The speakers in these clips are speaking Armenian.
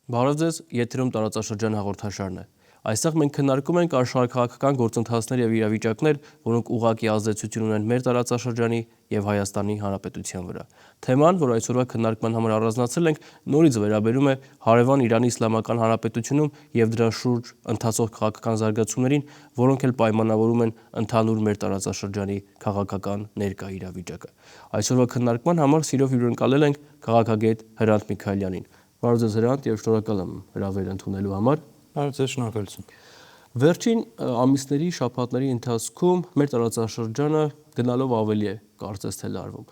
Բարև ձեզ, եթերում տարածաշրջան հաղորդաշարն է։ Այստեղ մենք քննարկում ենք աշխարհաքաղաքական գործընթացներ եւ իրավիճակներ, որոնք ուղղակի ազդեցություն ունեն մեր տարածաշրջանի եւ Հայաստանի Հանրապետության վրա։ Թեման, որ այսօրվա քննարկման համար առանձնացրել ենք, նորից վերաբերում է հարևան Իրանի Իսլամական Հանրապետությունում եւ դրա շուրջ ընթացող քաղաքական զարգացումներին, որոնք էլ պայմանավորում են ընդհանուր մեր տարածաշրջանի քաղաքական ներկա իրավիճակը։ Այսօրվա քննարկման համար սիրով հյուրընկալել ենք քաղաքագետ Հրանտ Միքայելյանին։ Բարև ձեզ Հրանտ եւ շնորհակալ եմ հրավեր ընդունելու համար։ Բարև ձեզ, շնորհակալություն։ Վերջին ամիսների, շաբաթների ընթացքում մեր տարածաշրջանը գնալով ավելի է կարծես թե լարվում։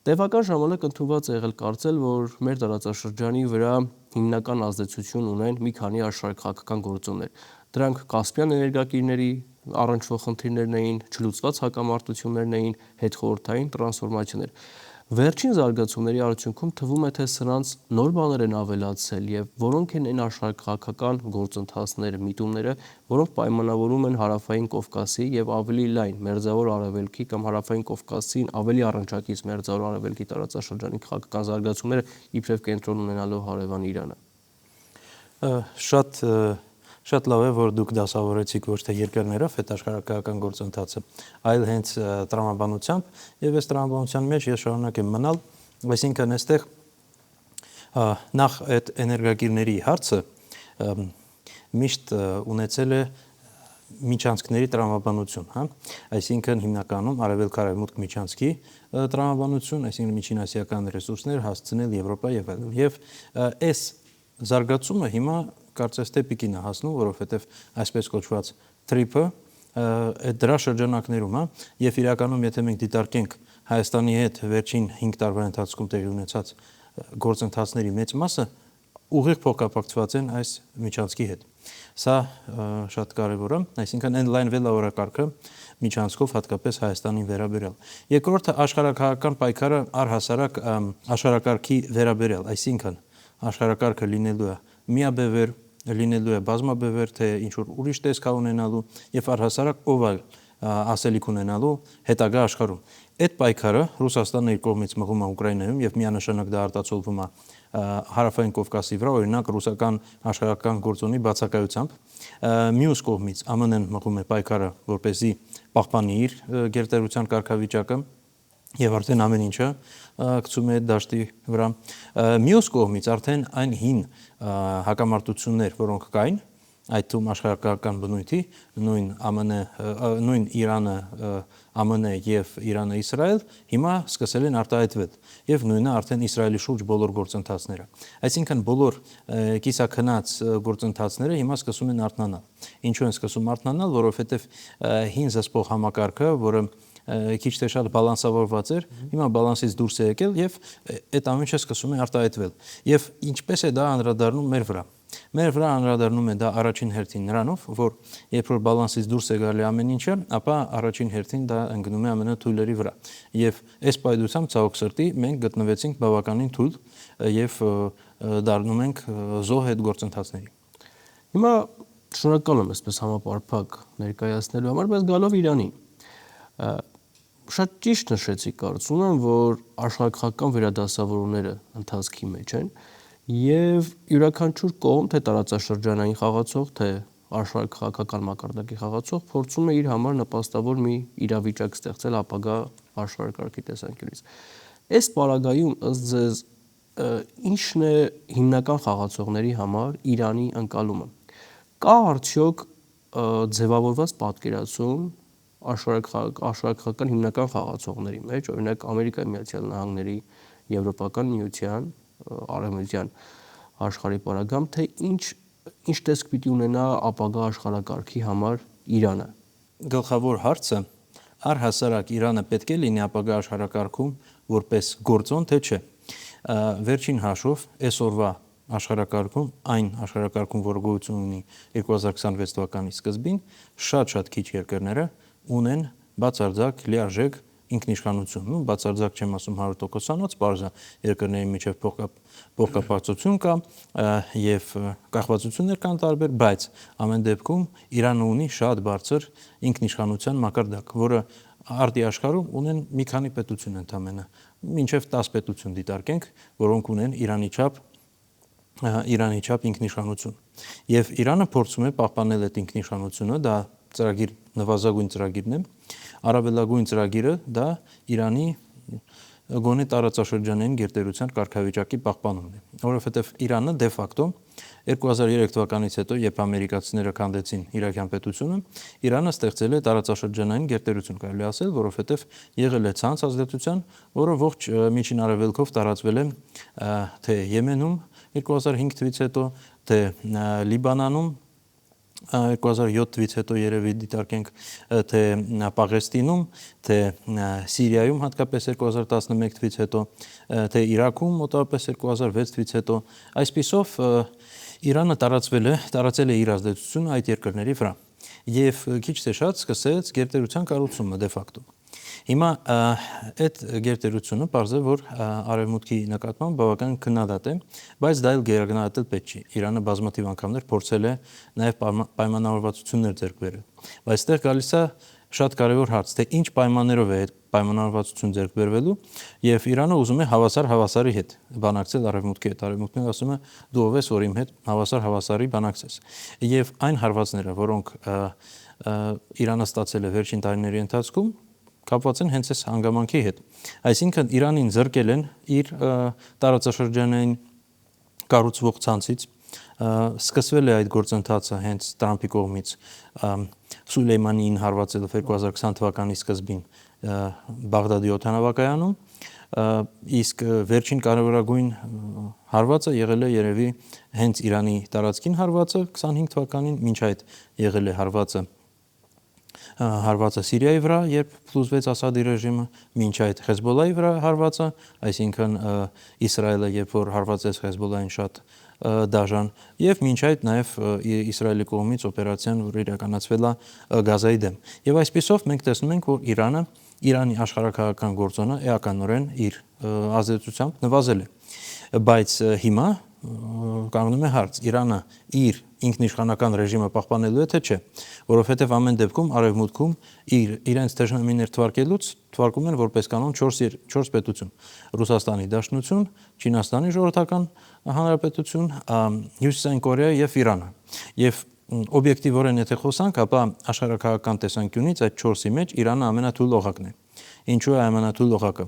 Տևական ժամանակ ընդունված է եղել կարծել, որ մեր տարածաշրջանի վրա հիմնական ազդեցություն ունեն մի քանի աշխարհաքաղաքական գործոններ։ Դրանք Կասպյան էներգակիրների առնչվող խնդիրներն էին, չլուծված հակամարտություններն էին, հետխորհրդային տրանսֆորմացիաներ։ Վերջին զարգացումների արդյունքում թվում է, թե սրանց նոր բաներ են ավելացել եւ որոնք են այն աշխարհաքաղաքական գործընթացները, միտումները, որոնք պայմանավորում են Հարավային Կովկասի եւ ավելի լայն Մերձավոր Արևելքի կամ Հարավային Կովկասին ավելի առնչակից Մերձավոր Արևելքի տարածաշրջանի քաղաքական զարգացումները իբրև կենտրոն ունենալով հարևան Իրանը։ Շատ լավ է, որ դուք դասավորեցիք ոչ թե երկրներով այդ աշխարհաքաղաքական գործընթացը, այլ հենց տրամաբանությամբ, եւ այս տրամաբանության մեջ ես շարունակ եմ մնալ, այսինքն այստեղ նախ այդ էներգակիրների հարցը միշտ ունեցել է միջանցքների տրամաբանություն, հա, այսինքն հիմնականում արևելք-արևմուտք միջանցքի տրամաբանություն, այսինքն միջինասիական ռեսուրսներ հասցնել Եվրոպա եւ այլն։ Եվ այս զարգացումը հիմա կարծես թե պիկին է հասնում, որովհետև այսպես կոչված թրիփը դրա շրջանակներում, հա, եւ իրականում եթե մենք դիտարկենք Հայաստանի հետ վերջին 5 տարվա ընթացքում տեղի ունեցած գործընթացների մեծ մասը ուղիղ փոխկապակցված են այս միջանցքի հետ։ Սա շատ կարևոր է, այսինքն ընդլայնվել է օրակարգը միջանցքով հատկապես Հայաստանին վերաբերյալ։ Երկրորդը աշխարհաքաղաքական պայքարը առհասարակ աշխարհակարգի վերաբերյալ, այսինքն աշխարհակարգը լինելու է միաբևեր, լինելու է բազմաբևեր, թե ինչ որ ուրիշ տեսք ունենալու եւ առհասարակ ով այլ ասելիք ունենալու հետագա աշխարհում։ Այդ պայքարը Ռուսաստանը իր կողմից մղում է Ուկրաինայում եւ միանշանակ դա արտացոլվում է Հարավային Կովկասի վրա, օրինակ ռուսական աշխարհական գործոնի բացակայությամբ, մյուս կողմից ԱՄՆ-ն մղում է պայքարը, որպեսզի պահպանի իր գերտերության կարգավիճակը եւ արդեն ամեն ինչը գցում է դաշտի վրա։ Մյուս կողմից արդեն այն հին հակամարտություններ, որոնք կային, այդ թվում աշխարհակաղակական բնույթի, նույն Իրանը, ԱՄՆ եւ Իրանը Իսրայել հիմա սկսել են արտահայտվել եւ նույնը արդեն Իսրայելի շուրջ բոլոր գործընթացները։ Այսինքն բոլոր կիսաքնած գործընթացները հիմա սկսում են արթնանալ։ Ինչու են սկսում արթնանալ, որովհետեւ հին զսպող համակարգը, որը քիչ թե շատ բալանսավորված էր, հիմա բալանսից դուրս է եկել եւ այդ ամեն ինչը սկսում է արտահայտվել։ Եվ ինչպես է դա անդրադառնում մեր վրա։ Մեր վրա անդրադառնում է դա առաջին հերթին նրանով, որ երբ որ բալանսից դուրս է գալի ամեն ինչը, ապա առաջին հերթին դա ընկնում է ամենաթույլերի վրա։ Եվ այս պայծությամբ ցավոք սրտի մենք գտնվեցինք բավականին թույլ եւ դառնում ենք զոհ այդ գործընթացների։ Հիմա շնորհակալ եմ այսպես համապարփակ ներկայացնելու համար, բայց գալով Իրանին շատ ճիշտ նշեցիք, կարծում եմ, որ աշխարհաքաղաքական վերադասավորումները ընթացքի մեջ են եւ յուրաքանչյուր կողմ, թե տարածաշրջանային խաղացող, թե աշխարհաքաղաքական մակարդակի խաղացող, փորձում է իր համար նպաստավոր մի իրավիճակ ստեղծել ապագա աշխարհակարգի տեսանկյունից։ Այս պարագայում ըստ ձեզ ի՞նչն է հիմնական խաղացողների համար Իրանի ընկալումը։ Կա արդյոք ձևավորված պատկերացում աշխարհակաղակական հիմնական խաղացողների մեջ, օրինակ Ամերիկայի Միացյալ Նահանգների, Եվրոպական միության, Արևմտյան աշխարհի պարագայում, թե ինչ տեսք պիտի ունենա ապագա աշխարհակարգի համար Իրանը։ Գլխավոր հարցը առհասարակ Իրանը պետք է լինի ապագա աշխարհակարգում որպես գործոն, թե չէ։ Վերջին հաշվով այսօրվա աշխարհակարգում, այն աշխարհակարգում, որը գոյություն ունի 2026 թվականի սկզբին, շատ քիչ երկրները ունեն բացարձակ լիարժեք ինքնիշխանություն, բացարձակ չեմ ասում 100%-անոց, բարձր երկրների միջև փոխկապակցություն կա եւ կախվածություններ կան տարբեր, բայց ամեն դեպքում Իրանը ունի շատ բարձր ինքնիշխանության մակարդակ, որը արդի աշխարհում ունեն մի քանի պետություն ընդամենը, մինչև 10 պետություն դիտարկենք, որոնք ունեն Իրանի չափ ինքնիշխանություն։ Եվ Իրանը փորձում է պահպանել այդ ինքնիշխանությունը, դա ծրագիր նվազագույն ծրագիրն է, առավելագույն ծրագիրը դա Իրանի գոնե տարածաշրջանային գերտերության կարգավիճակի պահպանումն է, որովհետև Իրանը դե ֆակտո 2003 թվականից հետո, երբ ամերիկացիները քանդեցին իրաքյան պետությունը, Իրանը ստեղծել է տարածաշրջանային գերտերություն, կարելի ասել, որովհետև եղել է ցանց ազդեցության, որը ողջ միջին արևելքով տարածվել է թե Եմենում 2005 թվականից հետո, թե Լիբանանում 2007 թվականից հետո երևի դիտարկենք, թե Պաղեստինում, թե Սիրիայում հատկապես 2011 թվականից հետո, թե Իրաքում մոտավորապես 2006 թվականից հետո, այսպիսով Իրանը տարածել է իր ազդեցությունը այդ երկրների վրա եւ քիչ թե շատ սկսեց գերտերության կառուցումը դե ֆակտո։ Հիմա այդ գերտերությունը պարզ է, որ արևմուտքի նկատմամբ բավական քննադատ է, բայց դա էլ գերագնահատել պետք չի։ Իրանը բազմաթիվ անգամներ փորձել է նաև պայմանավորվածություններ ձեռք բերել։ Բայց այստեղ գալիս է շատ կարևոր հարց, թե ինչ պայմաններով է այդ պայմանավորվածություն ձեռք բերվելու, եւ Իրանը ուզում է հավասարի հետ բանակցել արևմուտքի հետ։ Արևմուտքն ասում է՝ դու ով ես, որ իմ հետ հավասարի բանակցես։ Եվ այն հարվածները, որոնք Իրանը ստացել է վերջին տարիների ընթացքում, կապված են հենց այս հանգամանքի հետ։ Այսինքն Իրանին զրկել են իր տարածաշրջանային կառուցվող ցանցից, սկսվել է այդ գործընթացը հենց Տրամփի կողմից Սուլեյմանիին հարվածելով 2020 թվականի սկզբին Բաղդադի օդանավակայանում, իսկ վերջին կարևորագույն հարվածը եղել է երևի հենց Իրանի տարածքին հարվածը 25 թվականին, մինչ այդ եղել է հարվածը Սիրիայի վրա, երբ փլուզվեց Ասադի ռեժիմը, մինչ այդ Հեզբոլայի վրա հարվածը, այսինքն Իսրայելը երբ որ հարվածեց Հեզբոլային շատ դաժան, եւ մինչ այդ նաեւ Իսրայելի կողմից օպերացիան, որ իրականացվել է Գազայի դեմ։ Եվ այսպիսով մենք տեսնում ենք, որ Իրանի աշխարհաքաղաքական գործոնը էականորեն իր ազդեցությամբ նվազել է։ Բայց հիմա կանգնում է հարց. Իրանը իր ինքնիշխանական ռեժիմը պահպանելու է թե չէ, որովհետև ամեն դեպքում արևմուտքում իրենց թշնամիներ թվարկում են որպես կանոն 4 պետություն՝ Ռուսաստանի Դաշնություն, Չինաստանի Ժողովրդական Հանրապետություն, Հյուսիսային Կորեա եւ Իրանը։ Եվ օբյեկտիվորեն եթե խոսանք, ապա աշխարհաքաղաքական տեսանկյունից այդ 4-ի մեջ Իրանը ամենաթույլ օղակն է։ Ինչու է ամենաթույլ օղակը։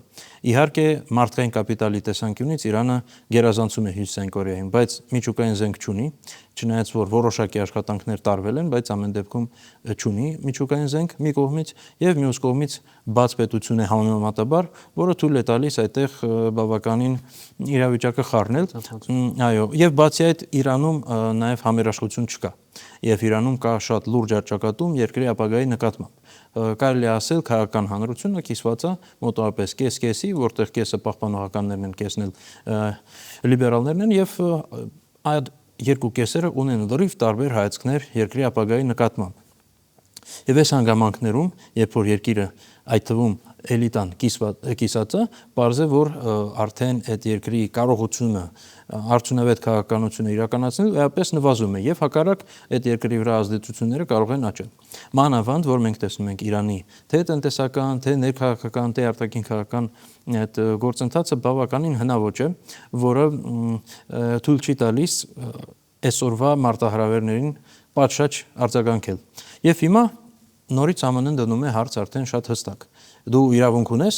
Իհարկե մարդկային կապիտալի տեսանկյունից Իրանը գերազանցում է Հյուսիսային Կորեային, բայց միջուկային զենք չունի, չնայած որ որոշակի աշխատանքներ տարվել են, բայց ամեն դեպքում չունի միջուկային զենք մի կողմից եւ մյուս կողմից բաց պետություն է համեմատաբար, որը թույլ է տալիս այդտեղ բավականին իրավիճակը խառնել։ Այո, եւ բացի այդ Իրանում նաեւ համերաշխություն չկա։ Եվ Իրանում կա շատ լուրջ առճակատում երկրի ապագայի նկատմամբ։ Կարելի է ասել քաղաքական հանրությունը կիսված է մոտավորապես կես-կեսի, որտեղ կեսը պահպանողականներն են, կեսն էլ լիբերալներն են եւ այդ երկու կեսերը ունեն լրիվ տարբեր հայացքներ երկրի ապագայի նկատմամբ։ Եվ այս հանգամանքներում, երբ որ երկիրը այդ թվում էլիտան կիսած է, պարզ է, որ արդեն այդ երկրի կարողությունը արդյունավետ քաղաքականությունը իրականացնել էապես նվազում է եւ հակառակ այդ երկրի վրա ազդեցությունները կարող են աճել։ Մանավանդ, որ մենք տեսնում ենք Իրանի թե տնտեսական, թե ներքաղաքական, թե արտաքին քաղաքական այդ գործընթացը բավականին հնաոճ է, որը թույլ չի տալիս այսօրվա մարտահրավերներին պատշաճ արձագանքել։ Եվ հիմա նորից ԱՄՆ-ն դնում է հարց արդեն շատ հստակ։ Դու իրավունք ունես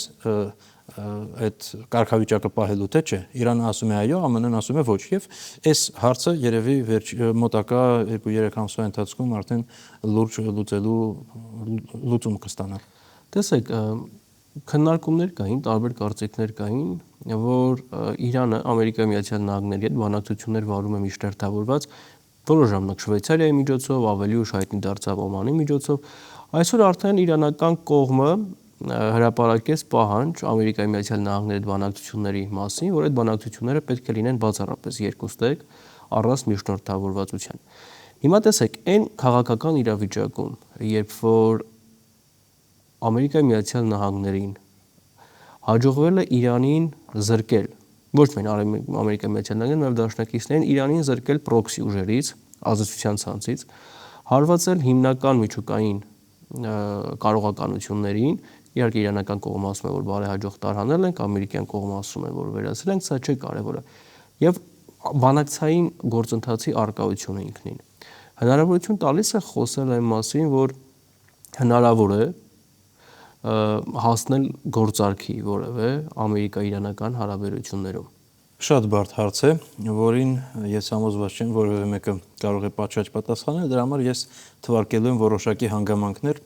այդ կարգավիճակը պահելու թե չէ։ Իրանը ասում է այո, ԱՄՆ-ն ասում է ոչ, եւ այս հարցը երևի մոտակա 2-3 ամսվա ընթացքում արդեն լուրջ լուծում կստանա։ Տեսեք, քննարկումներ կային, տարբեր կարծիքներ կային, որ Իրանը Ամերիկայի Միացյալ Նահանգների հետ բանակցություններ վարում է միշտ հերթավորված, որոշ ժամանակ Շվեյցարիայի միջոցով, ավելի ուշ հայտնի դարձավ Օմանի միջոցով։ Այսօր արդեն իրանական կողմը հրապարակեց պահանջ Ամերիկայի Միացյալ Նահանգների հետ բանակցությունների մասին, որ այդ բանակցությունները պետք է լինեն բացառապես երկուստեք, առանց միջնորդավորվածության։ Հիմա տեսեք, այն քաղաքական իրավիճակում, երբ որ Ամերիկայի Միացյալ Նահանգներին հաջողվել է Իրանին զրկել, ոչ միայն Ամերիկայի Միացյալ Նահանգները, այլ դաշնակիցներին Իրանին զրկել պրոքսի ուժերից, ազդեցության ցանցից, հարվածել հիմնական միջուկային կարողականություններին, իհարկե իրանական կողմը ասում է, որ բարեհաջող տարհանել ենք, ամերիկյան կողմը ասում է, որ վերացրել ենք, սա չէ կարևորը, եւ բանակցային գործընթացի արկայությունը ինքնին հնարավորություն տալիս է խոսել այն մասին, որ հնարավոր է հասնել գործարքի որևէ ամերիկա-իրանական հարաբերություններում։ Շատ բարդ հարց է, որին ես համոզված չեմ, որևէ մեկը կարող է պատշաճ պատասխանել, դրա համար ես թվարկելու եմ որոշակի հանգամանքներ,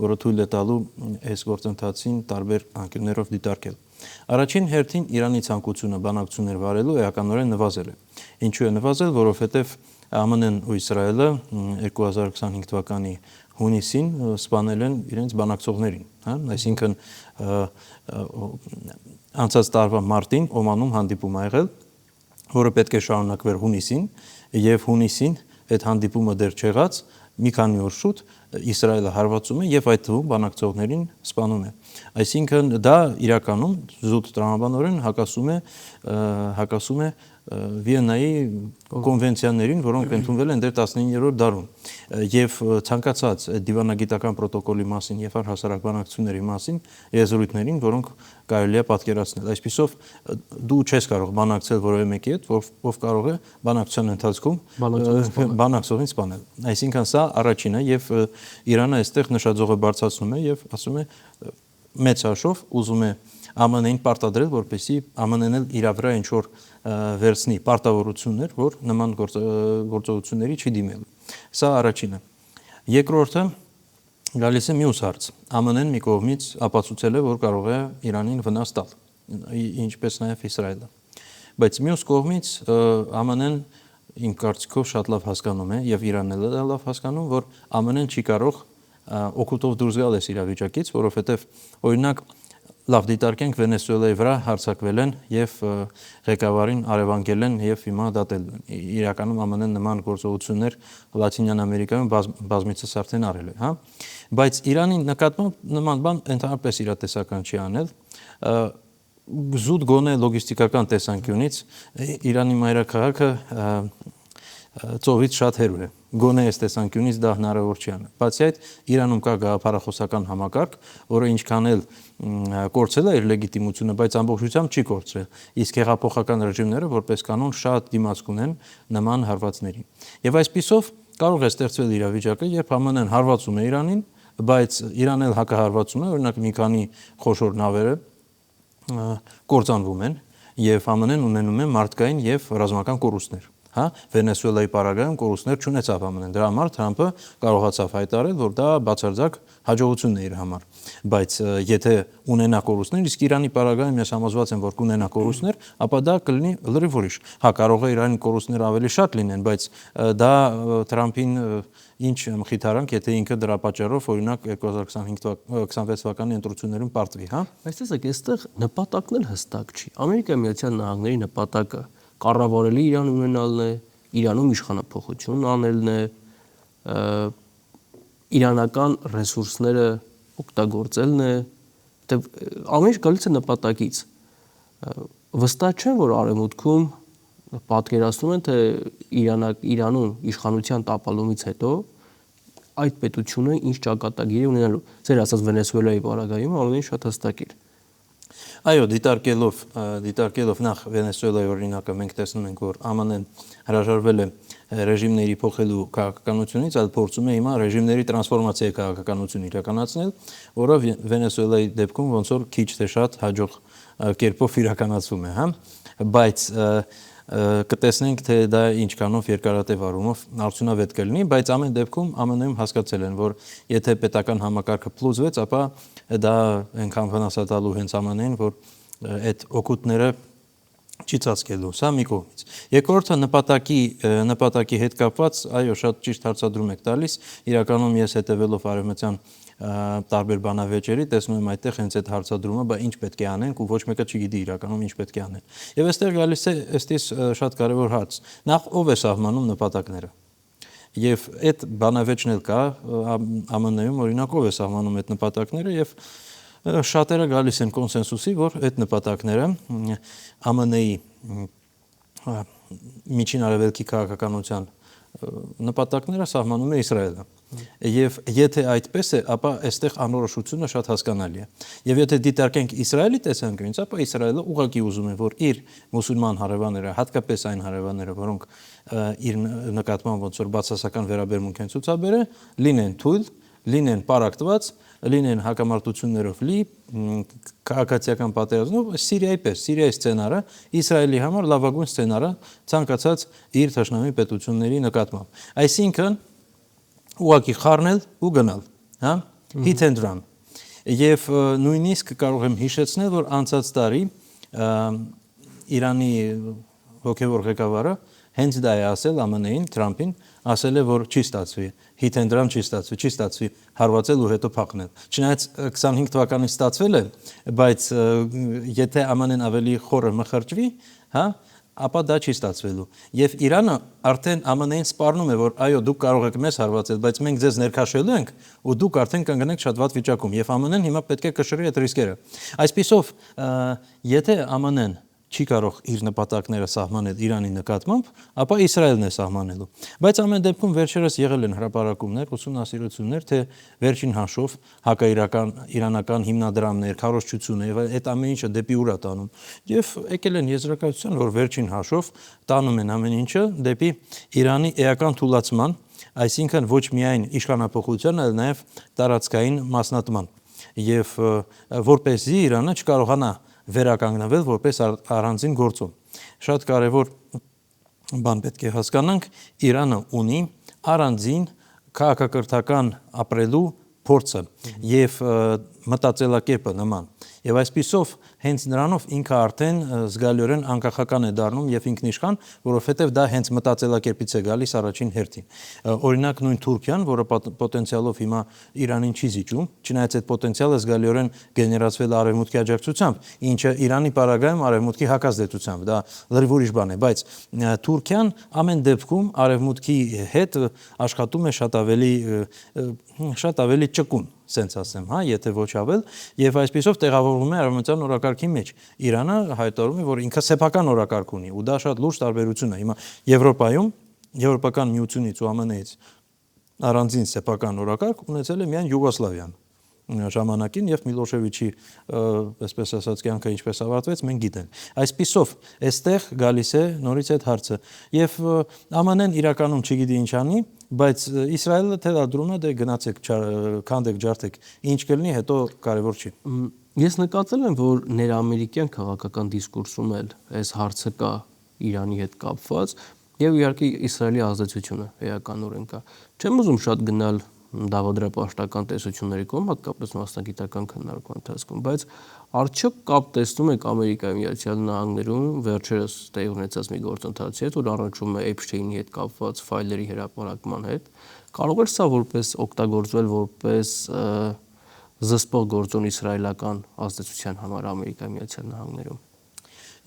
որը թույլ է տալու այս գործընթացին տարբեր անկյուններով դիտարկել։ Առաջին հերթին Իրանի ցանկությունը բանակցություններ վարելու էականորեն նվազել է։ Ինչու է նվազել, որովհետև ԱՄՆ-ն ու Իսրայելը 2025 թվականի հունիսին սպանել են իրենց բանակցողներին, հա, այսինքն անցած տարվա մարտին Օմանում հանդիպում ա եղել, որը պետք է շարունակվեր հունիսին, եւ հունիսին այդ հանդիպումը դեռ չեղած, մի քանի օր շուտ Իսրայելը հարվածում է եւ այդ թվում բանակցողներին սպանում է։ Այսինքն դա իրականում զուտ տրամաբանորեն հակասում է Վիեննայի կոնվենցիաներին, որոնք ընդունվել են դեռ 19-րդ դարում, եւ ցանկացած դիվանագիտական պրոտոկոլի մասին եւ առհասարակ բանակցությունների մասին եզրույթներին, որոնք կարելի է պատկերացնել։ Այսպիսով դու չես կարող բանակցել որևէ մեկի հետ, ով կարող է բանակցության ընթացքում բանակցողին սպանել։ Այսինքն սա առաջինը, եւ Իրանը այստեղ նշաձողը բարձրացնում է եւ ասում է մեծ հաշվով ուզում է ԱՄՆ-ին պարտադրել, որպեսզի ԱՄՆ-ն էլ իր վրա ինչ որ վերցնի պարտավորություններ, որ նման գործողությունների չի դիմելու։ Սա առաջինը։ Երկրորդը գալիս է մյուս հարց։ ԱՄՆ-ն մի կողմից ապացուցել է, որ կարող է Իրանին վնաս տալ, ինչպես նաև Իսրայելը։ Բայց մյուս կողմից ԱՄՆ-ն իմ կարծիքով շատ լավ հասկանում է եւ Իրանն էլ լավ հասկանում, որ ԱՄՆ-ն չի կարող օգուտով դուրս գալ այս իրավիճակից, որովհետեւ օրինակ լավ դիտարկենք Վենեսուելայի վրա հարձակվել են եւ ղեկավարին արևանգել են եւ հիմա դատել են։ Իրականում ԱՄՆ-ն նման գործողություններ Լատինյան Ամերիկայում բազմիցս արդեն արել է, հա։ Բայց Իրանի նկատմամբ նման բան ընդհանրապես իրատեսական չի անել։ Զուտ գոնե լոգիստիկական տեսանկյունից Իրանի մայրաքաղաքը ծովից շատ հեռու է։ Գոնե այս տեսանկյունից դա հնարավոր չի անել։ Բացի այդ, Իրանում կա գաղափարախոսական համակարգ, որը ինչքան էլ կորցրել է իր լեգիտիմությունը, բայց ամբողջությամբ չի կորցրել։ Իսկ հեղափոխական ռեժիմները որպես կանոն շատ դիմացկուն են նման հարվածների։ Եվ այսպիսով կարող է ստեղծվել իրավիճակը, երբ ԱՄՆ-ն հարվածում է Իրանին, բայց Իրանն էլ հակահարվածում է, օրինակ մի քանի խոշոր նավերը կործանվում են եւ ԱՄՆ-ն ունենում է մարդկային եւ ռազմական կորուստներ, հա, Վենեսուելայի պարագայում կորուստներ չունեցավ ԱՄՆ-ն, դրա համար Թրամփը կարողացավ հայտարարել, որ դա բացարձակ հաջողություն է իր համար, բայց եթե ունենա կորուստներ, իսկ Իրանի պարագայում ես համոզված եմ, որ կունենա կորուստներ, ապա դա կլինի լրիվ ուրիշ, հա, կարող է Իրանի կորուստները ավելի շատ լինեն, բայց դա Թրամփին ինչ մխիթարանք, եթե ինքը դրա պատճառով օրինակ 2025-26 թվականի ընտրություններում պարտվի, հա։ Բայց տեսեք, այստեղ նպատակն էլ հստակ չի։ Ամերիկայի Միացյալ Նահանգների նպատակը կառավարելի Իրան ունենալն է, Իրանում իշխանափոխություն անելն է, իրանական ռեսուրսները օգտագործելն է, ամեն ինչ գալիս է նպատակից։ Վստահ չեմ, որ արևմուտքում պատկերացնում են, թե Իրանում իշխանության տապալումից հետո այդ պետությունը ինչ ճակատագիր է ունենալու։ Ձեր ասած Վենեսուելայի պարագայում ամենին շատ հստակ էր։ Այո, դիտարկելով նախ Վենեսուելայի օրինակը մենք տեսնում ենք, որ ԱՄՆ-ն հրաժարվել է ռեժիմների փոխելու քաղաքականությունից, այլ փորձում է հիմա ռեժիմների տրանսֆորմացիայի քաղաքականություն իրականացնել, որը Վենեսուելայի դեպքում ոնց որ քիչ թե շատ հաջող կերպով իրականացվում է, հա, բայց կտեսնենք, թե դա ինչքանով երկարատև առումով արդյունավետ կլինի, բայց ամեն դեպքում ԱՄՆ-ում հասկացել են, որ եթե պետական համակարգը փլուզվեց, ապա դա այնքան վնասատալու հենց ԱՄՆ-ին, որ այդ օգուտները չի ծածկելու, սա մի կողմից։ Երկրորդը նպատակի հետ կապված, այո, շատ ճիշտ հարցադրում եք տալիս, իրականում ես հետևելով արևմտյան տարբեր բանավեճերի տեսնում եմ այդտեղ հենց այդ հարցադրումը, բա ինչ պետք է անենք ու ոչ մեկը չգիտի իրականում ինչ պետք է անել։ Եվ այստեղ գալիս է ըստիս շատ կարևոր հարց։ Նախ ով է սահմանում նպատակները։ Եվ այդ բանավեճն էլ կա ԱՄՆ-ում, օրինակ ով է սահմանում այդ նպատակները եւ Շատերը գալիս են կոնսենսուսի, որ այդ նպատակները ԱՄՆ-ի միջին արևելքի քաղաքականության նպատակները սահմանում է Իսրայելը։ Եվ եթե այդպես է, ապա այստեղ անորոշությունը շատ հասկանալի է։ Եվ եթե դիտարկենք Իսրայելի տեսանկյունից, ապա Իսրայելը ուղղակի ուզում է, որ իր մուսուլման հարևանները, հատկապես այն հարևանները, որոնք իր նկատմամբ ոնց որ բացասական վերաբերմունք են ցուցաբերել, լինեն թույլ, լինեն պարակտված, լինեն հակամարտություններով լի, քաղաքացիական պատերազմով, Սիրիայի պես, Սիրիայի սցենարը Իսրայելի համար լավագույն սցենարը ցանկացած իր թշնամի պետությունների նկատմամբ։ Այսինքն ուղղակի խառնել ու գնալ, հա? Hit and run։ Եվ նույնիսկ կարող եմ հիշեցնել, որ անցած տարի Իրանի հոգևոր ղեկավարը հենց դա է ասել ԱՄՆ-ին, Թրամփին, ասել է, որ չի ստացվի, hit and run չի ստացվի հարվածել ու հետո փախնել։ Չնայած 25 թվականին ստացվել է, բայց եթե ԱՄՆ-ն ավելի խորը մխրճվի, հա, ապա դա չի ստացվելու։ Եվ Իրանը արդեն ԱՄՆ-ին սպառնում է, որ այո, դուք կարող եք մեզ հարվածել, բայց մենք ձեզ ներքաշելու ենք ու դուք արդեն կընկնեք շատ վատ վիճակում։ Եվ ԱՄՆ-ն հիմա պետք է կշռի այդ ռիսկերը։ Այսպիսով, եթե ԱՄՆ-ն չի կարող իր նպատակները սահմանել Իրանի նկատմամբ, ապա Իսրայելն է սահմանելու։ Բայց ամեն դեպքում վերջերս եղել են հրապարակումներ, ուսումնասիրություններ, թե վերջին հաշվով հակաիրանական հիմնադրամներ, քարոզչությունը եւ այդ ամեն ինչը դեպի ուր է տանում։ Եվ եկել են եզրակացության, որ վերջին հաշվով տանում են ամեն ինչը դեպի Իրանի էական թուլացման, այսինքն ոչ միայն իշխանափոխության, այլ նաեւ տարածքային մասնատման։ Եվ որպեսզի Իրանը չկարողանա վերականգնվել որպես առանձին գործոն։ Շատ կարևոր բան պետք է հասկանանք, Իրանը ունի առանձին քաղաքակրթական ապրելու փորձը եւ մտածելակերպը նման։ Եվ այսպիսով հենց նրանով ինքը արդեն զգալիորեն անկախական է դառնում եւ ինքնիշխան, որովհետեւ դա հենց մտածելակերպից է գալիս առաջին հերթին։ Օրինակ նույն Թուրքիան, որը պոտենցիալով հիմա Իրանին չի զիջում, չնայած այդ պոտենցիալը զգալիորեն գեներացվել է արևմուտքի աջակցությամբ, ինչը Իրանի պարագայում արևմուտքի հակազդեցությամբ, դա լրիվ ուրիշ բան է, բայց Թուրքիան ամեն դեպքում արևմուտքի հետ աշխատում է շատ ավելի ճկուն, սենց ասեմ, հա, եթե ոչ ավել, եւ այսպիսով տեղավորվում է արևմտյան օրակարգի մեջ։ Իրանը հայտարարում է, որ ինքը սեփական օրակարգ ունի, ու դա շատ լուրջ տարբերություն է։ Հիմա Եվրոպայում, Եվրոպական միությունից ու ԱՄՆ-ից առանձին սեփական օրակարգ ունեցել է միայն Յուգոսլավիան ժամանակին եւ Միլոշեվիչի, այսպես ասած, կյանքը ինչպես ավարտվեց, մենք գիտենք։ Այսպիսով, այստեղ գալիս է նորից այդ հարցը եւ ԱՄՆ-ն իրականում չգիտի ինչ անի, բայց Իսրայելը թելադրում է, դե գնացեք, քանդեք, ջարդեք, ինչ կլինի, հետո կարևոր չի։ Ես նկատել եմ, որ ներամերիկյան քաղաքական դիսկուրսում էլ այս հարցը կա Իրանի հետ կապված եւ իհարկե Իսրայելի ազդեցությունը էականորեն կա։ Չեմ ուզում շատ գնալ դավադրապաշտական տեսությունների կողմ, հատկապես մասնագիտական քննարկման ընթացքում, բայց արդյոք կապ տեսնում եք Ամերիկայի Միացյալ Նահանգներում վերջերս տեղի ունեցած մի գործընթացի հետ, որ առնչվում է Էփշտեյնի հետ կապված ֆայլերի հրապարակման հետ, կարող է սա որպես օգտագործվել որպես զսպող գործոն իսրայելական ազդեցության համար Ամերիկայի Միացյալ Նահանգներում։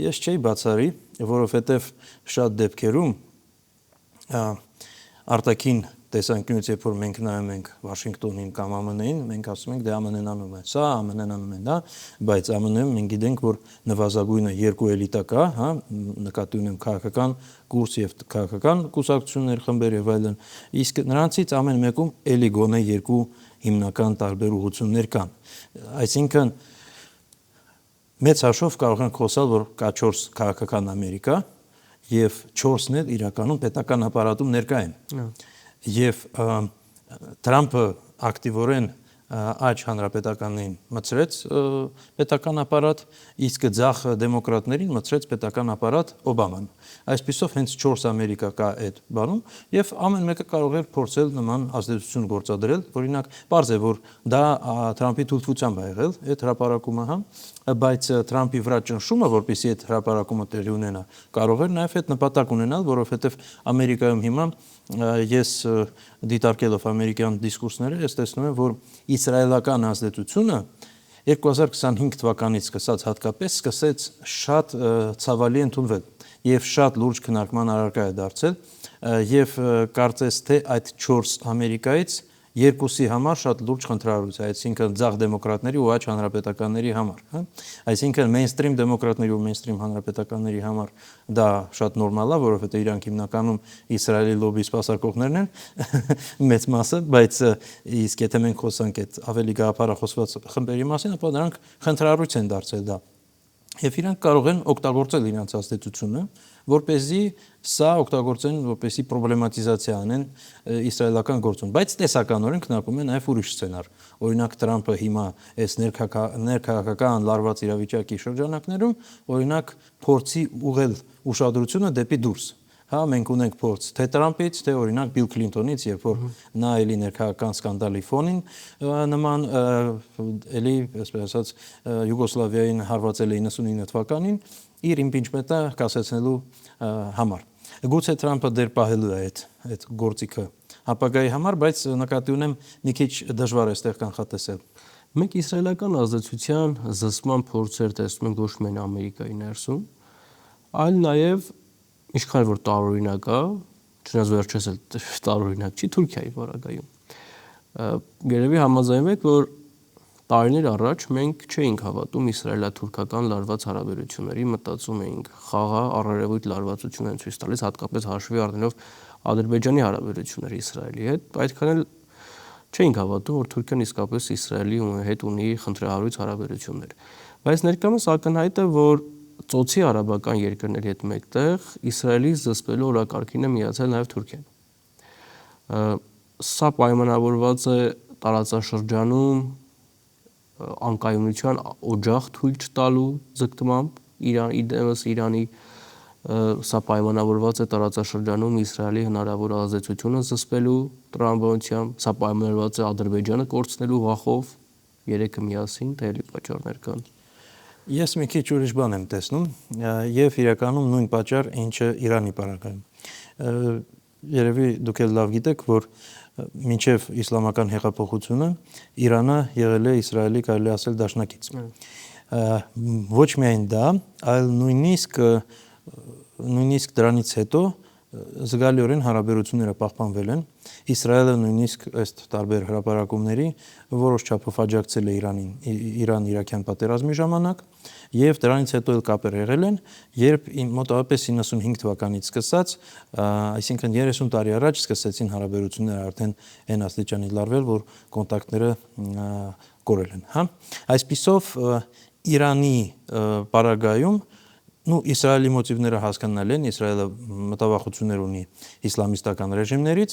Ես չէի բացառի, որովհետև շատ դեպքերում արտաքին տեսանկյունից, երբ որ մենք նայում ենք Վաշինգտոնին կամ ԱՄՆ-ին, մենք ասում ենք, դե ԱՄՆ-ն անում է սա, ԱՄՆ-ն անում է դա, բայց ԱՄՆ-ում մենք գիտենք, որ նվազագույնը երկու էլիտա կա, հա, նկատի ունեմ քաղաքական կուրս եւ քաղաքական կուսակցություններ, խմբեր եւ այլն, իսկ նրանցից ամեն մեկում էլի գոնե երկու հիմնական տարբեր ուղղություններ կան։ Այսինքն մեծ հաշվով կարող ենք խոսալ, որ կա 4 քաղաքական Ամերիկա եւ 4-ն էլ իրականում պետական ապարատում ներկա են։ Եվ Թրամփը ակտիվորեն աջ հանրապետականներին մցրեց պետական ապարատ, իսկ ձախ դեմոկրատներին մցրեց պետական ապարատ Օբաման։ Այսպիսով հենց 4 Ամերիկա կա այդ բանում եւ ամեն մեկը կարող է փորձել նման ազդեցություն գործադրել, օրինակ պարզ է, որ դա Թրամփի թույլտվությամբ է եղել այդ հրապարակումը, հա, բայց Թրամփի վրա ճնշումը, որպեսզի այդ հրապարակումը տեղի ունենա, կարող էր նաեւ այդ նպատակ ունենալ, որովհետեւ Ամերիկայում հիմա ես դիտարկելով ամերիկյան դիսկուրսները, ես տեսնում եմ, որ իսրայելական ազդեցությունը 2025 թվականից սկսած հատկապես սկսեց շատ ցավալի ընդունվել եւ շատ լուրջ քննարկման առարկա է դարձել եւ կարծես թե այդ 4 Ամերիկայից երկուսի համար շատ լուրջ խնդրահարույց է, այսինքն ձախ դեմոկրատների ու աջ հանրապետականների համար, հա։ Այսինքն մեյնստրիմ դեմոկրատների ու մեյնստրիմ հանրապետականների համար դա շատ նորմալ է, որովհետեւ իրանք հիմնականում Իսրայելի լոբի սպասարկողներն են մեծ մասը, բայց իսկ եթե մենք խոսանք այդ ավելի գաղափարախոսված խմբերի մասին, ապա նրանք խնդրահարույց են դարձել դա։ Եվ իրանք կարող են օգտագործել իրենց ազդեցությունը, որպեսզի սա օգտագործեն, որպեսզի պրոբլեմատիզացիա անեն իսրայելական գործում, բայց տեսականորեն քննարկում են նաև ուրիշ սցենար։ Օրինակ Տրամփը հիմա այս ներքաղաքական լարված իրավիճակի շրջանակներում, օրինակ փորձի ուղղել ուշադրությունը դեպի դուրս։ Հա, մենք ունենք փորձ թե Տրամփից, թե օրինակ Բիլ Քլինտոնից, երբ որ նա էլի ներքաղաքական սկանդալի ֆոնին նման էլի, այսպես ասած, Յուգոսլավիային հարվածել է 99 թվականին իր իմպիչմենտը կասեցնելու համար։ Գուցե Տրամփը դեռ պահելու է այդ գործիքը ապագայի համար, բայց նկատի ունեմ մի քիչ դժվար է այստեղ կանխատեսել։ Մենք իսրայելական ազդեցության զսպման փորձեր տեսնում ենք ոչ միայն Ամերիկայի ներսում, այլ նաև ինչքան որ տարօրինակ է, չնայած վերջերս էլ տարօրինակ չի Թուրքիայի բaragայում։ Երևի համաձայնվեք, որ տարիներ առաջ մենք չէինք հավատում իսրայելա-թուրքական լարված հարաբերությունների, մտածում էինք խաղա առերևույթ լարվածություն են ցույց տալիս, հատկապես հաշվի առնելով Ադրբեջանի հարաբերությունները Իսրայելի հետ, այդքան էլ չէինք հավատում, որ Թուրքիան իսկապես Իսրայելի հետ ունի խնդրահարույց հարաբերություններ։ Բայց ներկայումս ակնհայտ է, որ ծոցի արաբական երկրների հետ մեկտեղ Իսրայելի զսպելու օրակարգին է միացել նաև Թուրքիան։ Սա պայմանավորված է տարածաշրջանում անկայունության օջախ թույլ չտալու ձգտմամբ Իրանի, սա պայմանավորված է տարածաշրջանում Իսրայելի հնարավոր ազդեցությունը զսպելու տրամաբանությամբ, սա պայմանավորված է Ադրբեջանը կորցնելու վախով, երեքը միասին, թե էլի պատճառներ կան։ Ես մի քիչ ուրիշ բան եմ տեսնում եւ իրականում նույն պատճառ, ինչը Իրանի բaragայում։ Երևի դուք էլ լավ գիտեք, որ մինչև իսլամական հեղափոխությունը Իրանը եղել է Իսրայելի, կարելի ասել, դաշնակից։ Ոչ միայն դա, այլ նույնիսկ դրանից հետո զգալիորեն հարաբերությունները պահպանվել են։ Իսրայելը նույնիսկ ըստ տարբեր հրապարակումների որոշ չափով աջակցել է Իրան-Իրաքյան պատերազմի ժամանակ, եւ դրանից հետո էլ կապեր եղել են, երբ մոտավորապես 95 թվականից սկսած, այսինքն 30 տարի առաջ սկսեցին հարաբերությունները արդեն այն աստիճանի լարվել, որ կոնտակտները կորել են, հա։ Այսպիսով Իրանի բaragայում Իսրայելի մոտիվները հասկանալի են, Իսրայելը մտավախություններ ունի իսլամիստական ռեժիմներից,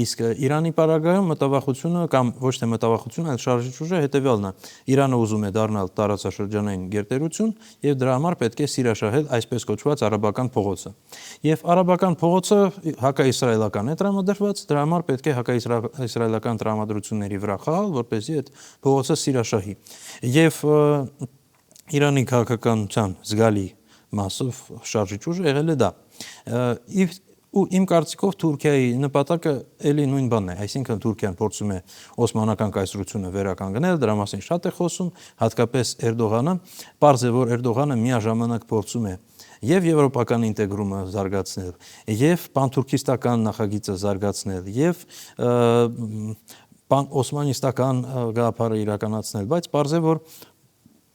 իսկ Իրանի բaragայում մտավախությունը կամ ոչ թե մտավախությունը, այլ շարժիչ ուժը հետևյալն է. Իրանը ուզում է դառնալ տարածաշրջանային գերտերություն եւ դրա համար պետք է սիրաշահել այսպես կոչված արաբական փողոցը։ Եվ արաբական փողոցը հակաիսրայելական է տրամադրված, դրա համար պետք է հակաիսրայելական տրամադրությունների վրա խաղալ, որպեսզի այդ փողոցը սիրաշահի։ Եվ Իրանի քաղաքականության զգալի մասով շարժիչ ուժը եղել է դա։ Ու իմ կարծիքով Թուրքիայի նպատակը էլի նույն բանն է, այսինքն Թուրքիան փորձում է օսմանական կայսրությունը վերականգնել, դրա մասին շատ է խոսում, հատկապես Էրդողանը, պարզ է, որ Էրդողանը միաժամանակ փորձում է եւ եվրոպական ինտեգրումը զարգացնել, եւ պանթուրքիստական նախագիծը զարգացնել, եւ օսմանիստական գաղափարը իրականացնել, բայց պարզ է, որ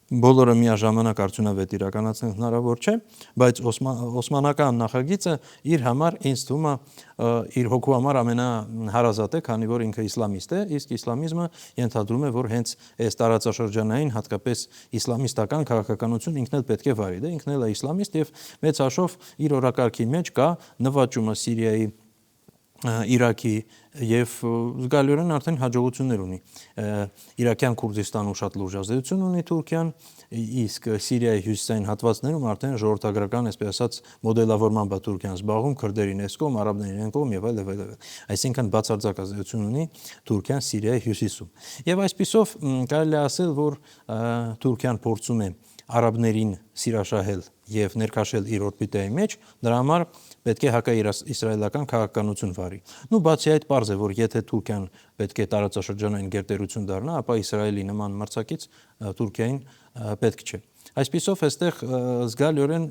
բոլորը միաժամանակ արդյունավետ իրականացնել հնարավոր չէ, բայց օսմանական նախագիծը իր համար ինձ թվում է իր հոգու համար ամենահարազատ է, քանի որ ինքը իսլամիստ է, իսկ իսլամիզմը ենթադրում է, որ հենց այս տարածաշրջանային, հատկապես իսլամիստական քաղաքականություն ինքն էլ պետք է վարի, դե ինքն էլ է իսլամիստ եւ մեծ հաշվով իր օրակարգի մեջ կա նվաճումը Սիրիայի, Իրաքի եւ զգալիորեն արդեն հաջողություններ ունի։ Իրաքյան Քուրդիստանում շատ լուրջ ազդեցություն ունի Թուրքիան, իսկ Սիրիայի հյուսիսային հատվածներում արդեն ժողովրդագրական, այսպես ասած, մոդելավորման բա Թուրքիան զբաղվում, քրդերին այս կողմ, արաբներին այն կողմ եւ այլ։ Այսինքն բացարձակ ազդեցություն ունի Թուրքիան Սիրիայի հյուսիսում։ Եվ այսպիսով կարելի է ասել, որ Թուրքիան փորձում է արաբներին սիրաշահել եւ ներքաշել իր օրբիտայի մեջ, դրա համար պետք է հակաիսրայելական քաղաքականություն վարի։ Բացի այդ, պարզ է, որ եթե Թուրքիան պետք է տարածաշրջանային գերտերություն դառնա, ապա Իսրայելի նման մրցակից Թուրքիային պետք չէ։ Այսպիսով այստեղ զգալիորեն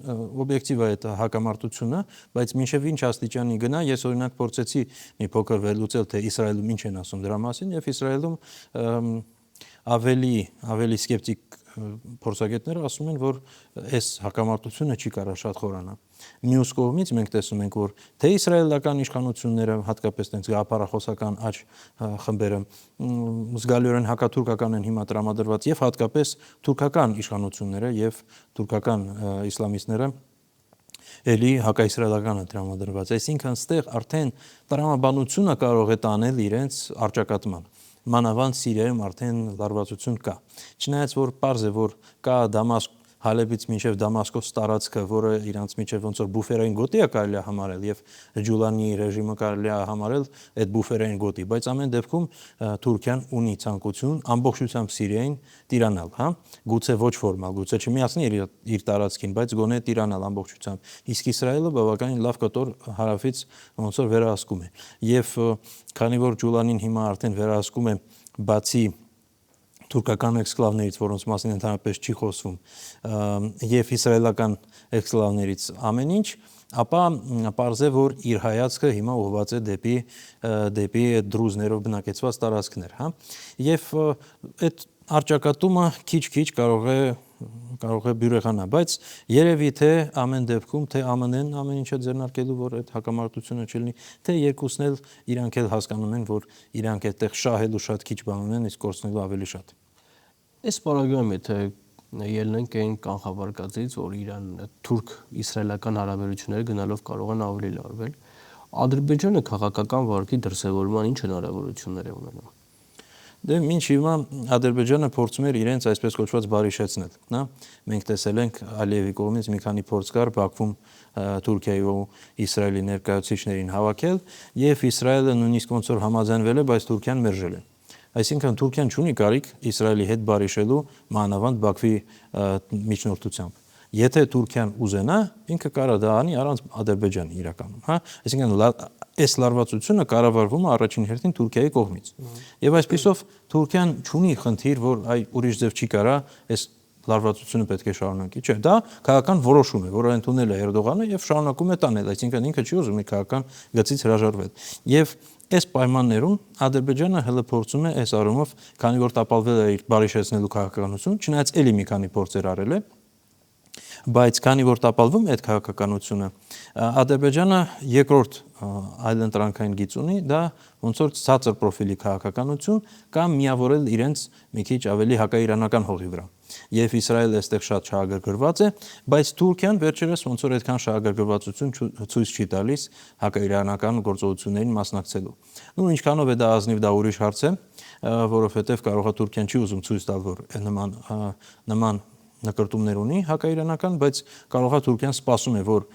օբյեկտիվ է այդ հակամարտությունը, բայց մինչև ինչ աստիճանի գնա, ես օրինակ փորձեցի մի փոքր վերլուծել, թե Իսրայելում ինչ են ասում դրա մասին, եւ Իսրայելում ավելի սկեպտիկ փորձագետները ասում են, որ այս հակամարտությունը չի կարող շատ խորանալ։ Մյուս կողմից մենք տեսնում ենք, որ թե իսրայելական իշխանությունները, հատկապես տենց գաղափարախոսական աճ խմբերը զգալիորեն հակաթուրքական են հիմա տրամադրված եւ հատկապես թուրքական իշխանությունները եւ թուրքական իսլամիստները էլի հակաիսրայելական է տրամադրված։ Այսինքն ստեղ արդեն տրամաբանությունը կարող է տանել իրենց արճակատման։ Մանավանդ Սիրիայում արդեն լարվածություն կա։ Չնայած որ պարզ է, որ կա Դամասկ Հալեբից մինչև Դամասկոս տարածքը, որը իրանց միջև ոնց որ բուֆերային գոտի է կարելի համարել եւ Ջուլանի ռեժիմը կարելի է համարել այդ բուֆերային գոտի, բայց ամեն դեպքում Թուրքիան ունի ցանկություն ամբողջությամբ Սիրիային տիրանալ, հա, գուցե ոչ ֆորմալ, գուցե չմիացնի իր տարածքին, բայց գոնե տիրանալ ամբողջությամբ։ Իսկ Իսրայելը բավականին լավ կտոր հարավից ոնց որ վերահսկում է։ Եվ քանի որ Ջուլանին հիմա արդեն վերահսկում է բացի թուրքական էքսկլավներից, որոնց մասին ընդհանրապես չի խոսվում, եւ իսրայելական էքսկլավներից ամեն ինչ, ապա պարզ է, որ իր հայացքը հիմա ուղղված է դեպի դրուզներով բնակեցված տարածքներ, հա, եւ այդ արճակատումը քիչ-քիչ կարող է բյուրեղանա, բայց երևի թե ամեն դեպքում թե ԱՄՆ-ն ամեն ինչը ձեռնարկելու, որ այդ հակամարտությունը չլինի, թե երկուսն էլ իրանք էլ հասկանում են, որ իրանք այդտեղ շահելու շատ քիչ բան ունեն, իսկ կորցնելու ավելի շատ։ Այս պարագայում եթե ելնենք այն կանխավարկածից, որ Իրան թուրք-իսրայելական հարաբերությունները գնալով կարող են ավելի լարվել, Ադրբեջանը քաղաքական վարկի դրսևորման ինչ հնարավորություններ է ունենում։ Դե մինչ հիմա Ադրբեջանը փորձում էր իրենց այսպես կոչված բարիշեցնել, հա։ Մենք տեսել ենք Ալիևի կողմից մի քանի փորձ կար Բաքվում Թուրքիայի ու Իսրայելի ներկայացուցիչներին հավաքել, եւ Իսրայելը նույնիսկ ոնց որ համաձայնվել է, բայց Թուրքիան մերժել է։ Այսինքն Թուրքիան չունի կարիք Իսրայելի հետ բարիշելու մանավանդ Բաքվի միջնորդությամբ։ Եթե Թուրքիան ուզենա, ինքը կարող դա անի առանց Ադրբեջանի իրականում, հա։ Այսինքն այս լարվածությունը կառավարվում է առաջին հերթին Թուրքիայի կողմից։ Եվ այսպիսով Թուրքիան չունի խնդիր, որ այ ուրիշ ձև չի կարա այս լարվածությունը պետք է շարունակի։ Չէ, դա քաղաքական որոշում է, որը ընդունել է Էրդողանը եւ շարունակում է տանել, այսինքն ինքը չի ուզում իր քաղաքական գծից հրաժարվել։ Եվ այս պայմաններում Ադրբեջանը հələ փորձում է այս առումով, քանի որ տապալվել է իր բարիշեցնելու քաղաքականություն, չնայած էլի մի քանի փորձեր արել է, բայց քանի որ տապալվում է այդ քաղաքականությունը, Ադրբեջանը երկրորդ այլընտրանքային գիծ ունի, դա ոնց որ ցածր պրոֆիլի քաղաքականություն կամ միավորել իրենց մի քիչ ավելի հակաիրանական հողի վրա։ Եվ Իսրայելը այստեղ շատ շահագրգռված է, բայց Թուրքիան վերջերս ոնց որ այդքան շահագրգռվածություն ցույց չի տալիս հակաիրանական գործողություններին մասնակցելու։ Նու ինչքանով է դա ազնիվ, դա ուրիշ հարց է, որովհետև կարող է Թուրքիան չի ուզում ցույց տալ, որ նման նկրտումներ ունի հակաիրանական, բայց կարող է Թուրքիան սպասում է, որ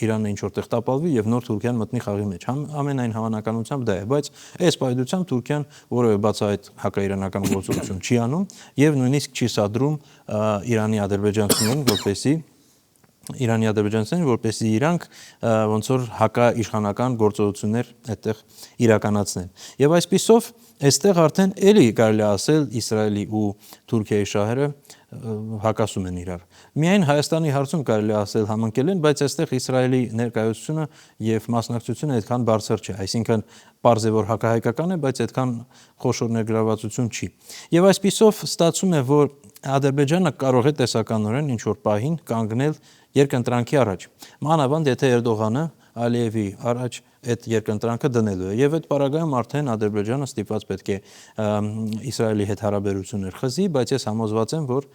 Իրանը ինչ որտեղ տապալվի եւ նոր Թուրքիան մտնի խաղի մեջ։ Ամենայն հավանականությամբ դա է, բայց այս պայմանությամբ Թուրքիան որևէ բացահայտ հակաիրանական գործողություն չի անում եւ նույնիսկ չի սադրում Իրանի ադրբեջանցիներին, որպեսզի իրանք ոնց որ հակաիշխանական գործողություններ այդտեղ իրականացնեն։ Եվ այսպիսով այստեղ արդեն էլի կարելի ասել Իսրայելի ու Թուրքիայի շահերը հակասում են իրար։ Միայն Հայաստանի հարցում կարելի ասել համընկել են, բայց այստեղ Իսրայելի ներկայացությունը եւ մասնակցությունը այդքան բարձր չէ, այսինքն պարզ է որ հակահայկական է, բայց այդքան խոշոր ներգրավվածություն չի։ Եվ այսպիսով ստացվում է, որ Ադրբեջանը կարող է տեսականորեն ինչ որ պահին կանգնել երկընտրանքի առաջ։ Մանավանդ եթե Էրդողանը Ալիևի առաջ այդ երկընտրանքը դնելու է եւ այդ պարագայում արդեն Ադրբեջանը ստիպված պետք է Իսրայելի հետ հարաբերություններ խզի, բայց ես համոզված եմ, որ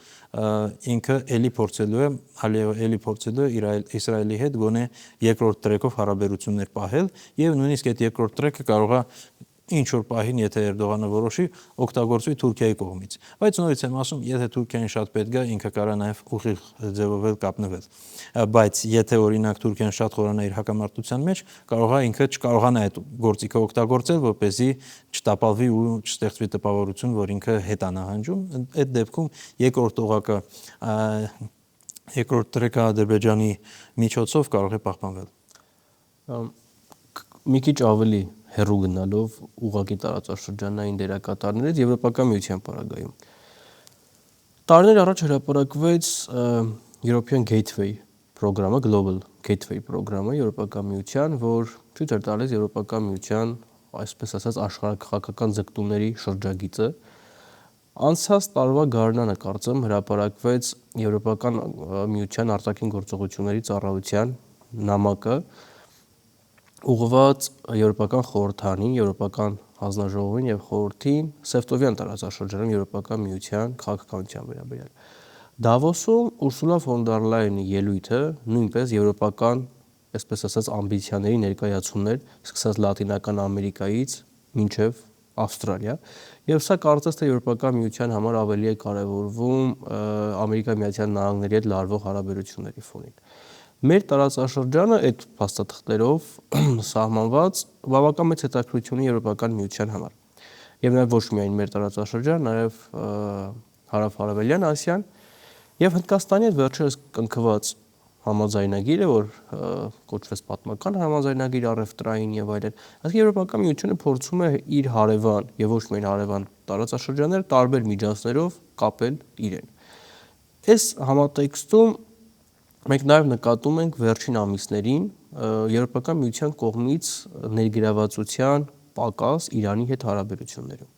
ինքը էլի փորձելու է Ալիևը էլի փորձելու է Իսրայելի հետ գոնե երկրորդ տրեկով հարաբերություններ պահել եւ նույնիսկ այդ երկրորդ տրեկը կարող է ինչ որ պահին, եթե Էրդողանը որոշի, օգտագործվի Թուրքիայի կողմից։ Բայց նորից եմ ասում, եթե Թուրքիային շատ պետք է, ինքը կարող է նաև ուղիղ ձևով կապնվել։ Բայց եթե օրինակ Թուրքիան շատ խորանա իր հակամարտության մեջ, կարող է ինքը չկարողանա այդ գործիքը օգտագործել, որպեսզի չտապալվի ու չստեղծվի տպավորություն, որ ինքը հետ է նահանջում։ Այդ դեպքում երկրորդ օղակը, երկրորդ տրեկը Ադրբեջանի միջոցով կարող է պահպանվել։ Մի քիչ ավելի հեռու գնալով ուղղակի տարածաշրջանային դերակատարներից Եվրոպական միության պարագայում Տարիներ առաջ հրապարակվեց European Gateway ծրագրը, Global Gateway ծրագրը Եվրոպական միության, որ ցույց էր տալիս Եվրոպական միության, այսպես ասած, աշխարհաքաղաքական ձգտումների շրջագիծը։ Անցած տարվա գարնանը կարծեմ հրապարակվեց Եվրոպական միության արտաքին գործողությունների ծառայության նամակը, ուղղված Եվրոպական խորհրդանին, Եվրոպական հանձնաժողովին եւ խորհրդին Սևտովյան տարածաշրջանում Եվրոպական միության քաղաքականության վերաբերյալ։ Դավոսում Ուրսուլա ֆոն դեր Լայենի ելույթը նույնպես եվրոպական, այսպես ասած, ամբիցիաների ներկայացումներ, սկսած Լատինական Ամերիկայից մինչև Ավստրալիա, եւ սա կարծես թե Եվրոպական միության համար ավելի է կարևորվում Ամերիկայի Միացյալ Նահանգների հետ լարվող հարաբերությունների ֆոնին։ Մեր տարածաշրջանը այդ փաստաթղթերով սահմանված բավական մեծ հետաքրքրություն ունի Եվրոպական միության համար։ Եվ նաեւ ոչ միայն մեր տարածաշրջան, նաեւ հարավ-արևելյան Ասիան եւ Հնդկաստանի հետ վերջերս կնքված համաձայնագիրը, որ կոչվեց պատմական համաձայնագիր առևտրային եւ այլն, այսինքն Եվրոպական միությունը փորձում է իր հարևան եւ ոչ միայն հարևան տարածաշրջանները տարբեր միջոցներով կապել իրեն։ Այս համատեքստում մենք նաեւ նկատում ենք վերջին ամիսներին Եվրոպական միության կողմից ներգրավվածության պակաս Իրանի հետ հարաբերություններում։